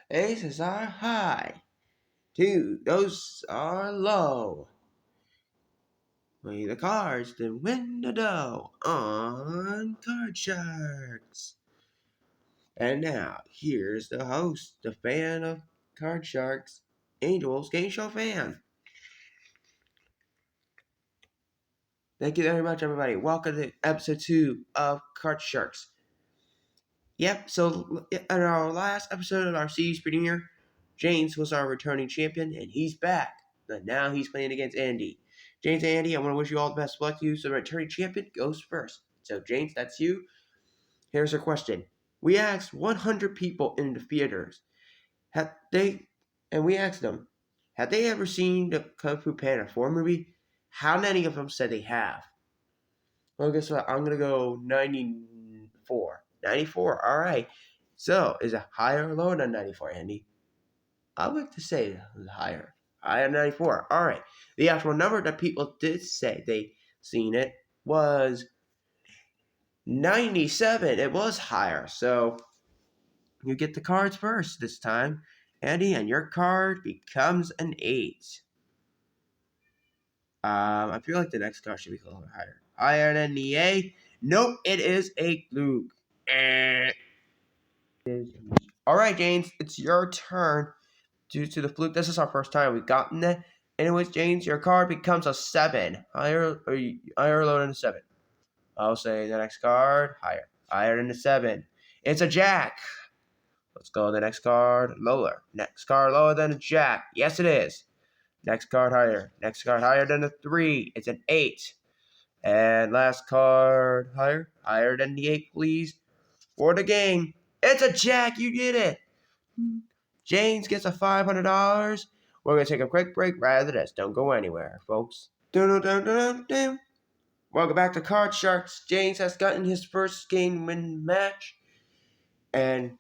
Aces are high. Two, those are low. Play the cards, then win the dough on Card Sharks. And now, here's the host, the fan of Card Sharks, Angel's Game Show fan. Thank you very much, everybody. Welcome to episode 2 of Card Sharks. Yep, so in our last episode of our series premiere, James was our returning champion, and he's back. But now he's playing against Andy. James and Andy, I want to wish you all the best of luck to you. So the returning champion goes first. So James, that's you. Here's our question. We asked 100 people in the theaters, we asked them, had they ever seen the Kung Fu Panda 4 movie? How many of them said they have? Well, guess what? I'm going to go 94. 94, all right. So, is it higher or lower than 94, Andy? I would like to say it was higher. Higher than 94. All right. The actual number that people did say they seen it was 97. It was higher. So, you get the cards first this time, Andy, and your card becomes an 8. I feel like the next card should be a little higher. Higher than the A? Nope, it is a fluke. All right, James, it's your turn. Due to the fluke, this is our first time we've gotten it. Anyways, James, your card becomes a 7. Higher or lower than a 7? I'll say the next card, higher. Higher than a 7. It's a jack. Let's go to the next card, lower. Next card lower than a jack. Yes, it is. Next card higher. Next card higher than a 3. It's an 8. And last card higher. Higher than the 8, please. For the game. It's a jack. You did it. James gets a $500. We're going to take a quick break right after this. Don't go anywhere, folks. Welcome back to Card Sharks. James has gotten his first game win match. And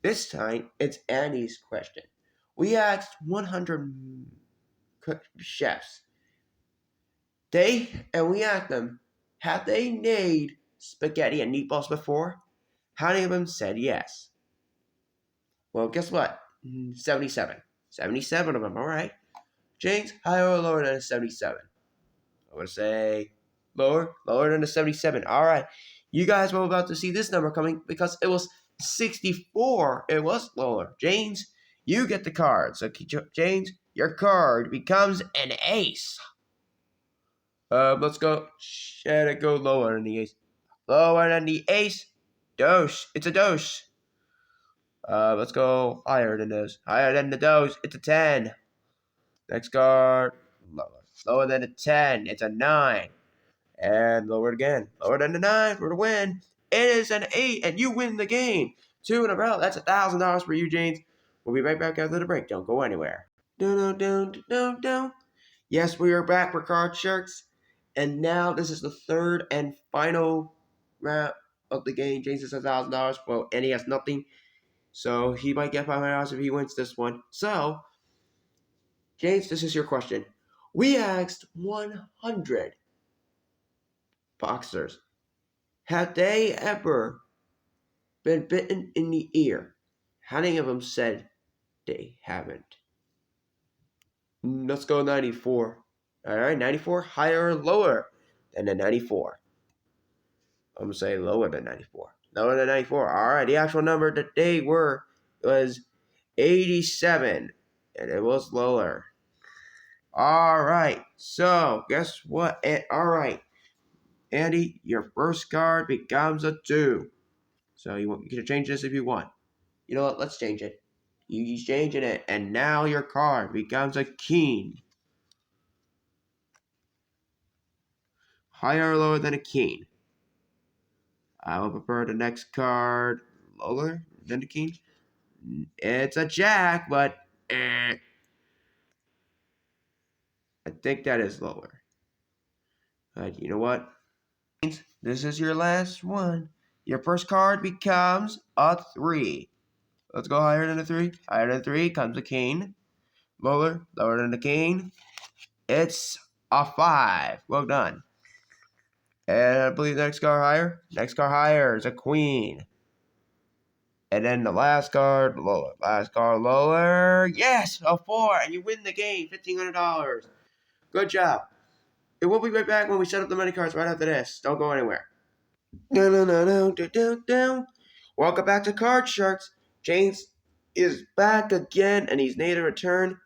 this time, it's Andy's question. We asked 100 chefs. We asked them, have they made spaghetti and meatballs before? How many of them said yes? Well, guess what? 77. 77 of them, all right. James, higher or lower than a 77? I would say lower than a 77. All right. You guys were about to see this number coming because it was 64. It was lower. James, you get the card. So, James, your card becomes an ace. Let's go. Should it go lower than the ace? Lower than the ace? Dose. It's a dose. Let's go higher than this. Higher than the dose. It's a 10. Next card. Lower. Lower than a 10. It's a 9. And lower again. Lower than the 9 for the win. It is an 8, and you win the game. 2 in a row. That's $1,000 for you, James. We'll be right back after the break. Don't go anywhere. Yes, we are back for Card Sharks. And now this is the third and final round of the game. James has $1,000. Well, and he has nothing. So he might get $500 if he wins this one. So, James, this is your question. We asked 100 boxers, have they ever been bitten in the ear? How many of them said they haven't? Let's go 94. All right, 94, higher or lower than the 94? I'm going to say lower than 94. Lower than 94. All right, the actual number that they was 87, and it was lower. All right, so guess what? All right, Andy, your first card becomes a 2. So you can change this if you want. You know what? Let's change it. You're changing it, and now your card becomes a king. Higher or lower than a king? I would prefer the next card lower than the king. It's a jack, but I think that is lower. But you know what? This is your last one. Your first card becomes a 3. Let's go higher than a 3. Higher than a 3 comes a king. Lower than the king. It's a 5. Well done. And I believe the next card higher. Next card higher is a queen. And then the last card, lower. Last card, lower. Yes, a 4, and you win the game, $1,500. Good job. And we'll be right back when we set up the money cards right after this. Don't go anywhere. No. Welcome back to Card Sharks. James is back again, and he's made a return.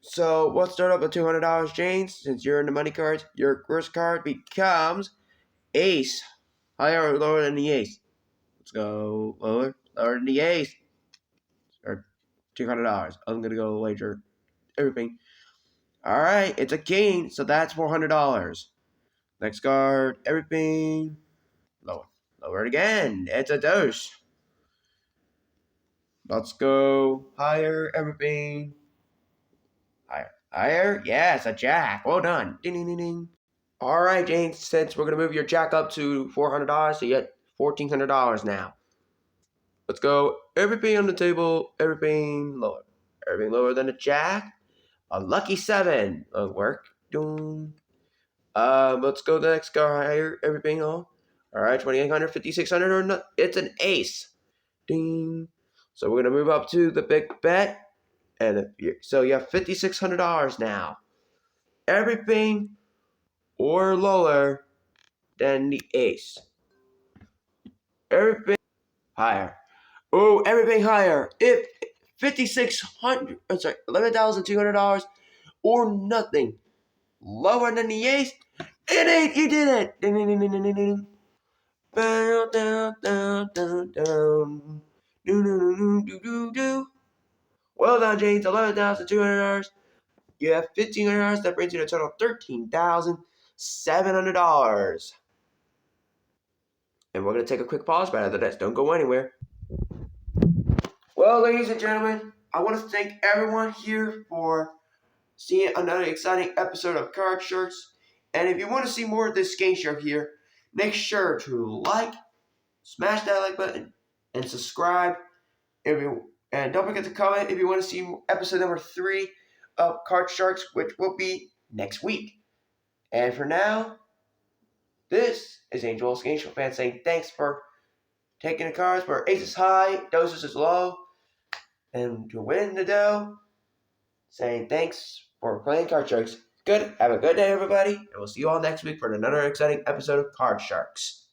So we'll start up with $200, James. Since you're in the money cards, your first card becomes Ace. Higher or lower than the Ace? Let's go lower than the Ace. Or $200. I'm gonna go wager everything. All right, it's a king, so that's $400. Next card, everything lower it again. It's a deuce. Let's go higher, everything higher. Yes, a jack. Well done. Ding ding ding ding. All right, James. Since we're gonna move your jack up to $400, so you get $1,400 now. Let's go. Everything on the table. Everything lower. Everything lower than a jack. A lucky 7. That'll work. Doom. Let's go the next guy higher. Everything all. All right, 2,800, 5,600, or not. It's an ace. Ding. So we're gonna move up to the big bet, and so you have $5,600 now. Everything or lower than the ace. Everything higher. Oh, everything higher. If $5,600, sorry, $11,200 or nothing lower than the ace, it ain't. You did it. Ding, ding, ding, ding, ding, ding. Down, down, down, down, down. Do, do, do, do, do, do. Well done, James. $11,200. You have $1,500. That brings you to a total of $13,700. And we're going to take a quick pause right after this. Don't go anywhere. Well, ladies and gentlemen, I want to thank everyone here for seeing another exciting episode of Card Sharks. And if you want to see more of this game show here, make sure to like, smash that like button, and subscribe. And don't forget to comment if you want to see episode number 3 of Card Sharks, which will be next week. And for now, this is Angel Game Show fan saying thanks for taking the cards where ace is high, doses is low, and to win the dough, saying thanks for playing Card Sharks. Good. Have a good day, everybody, and we'll see you all next week for another exciting episode of Card Sharks.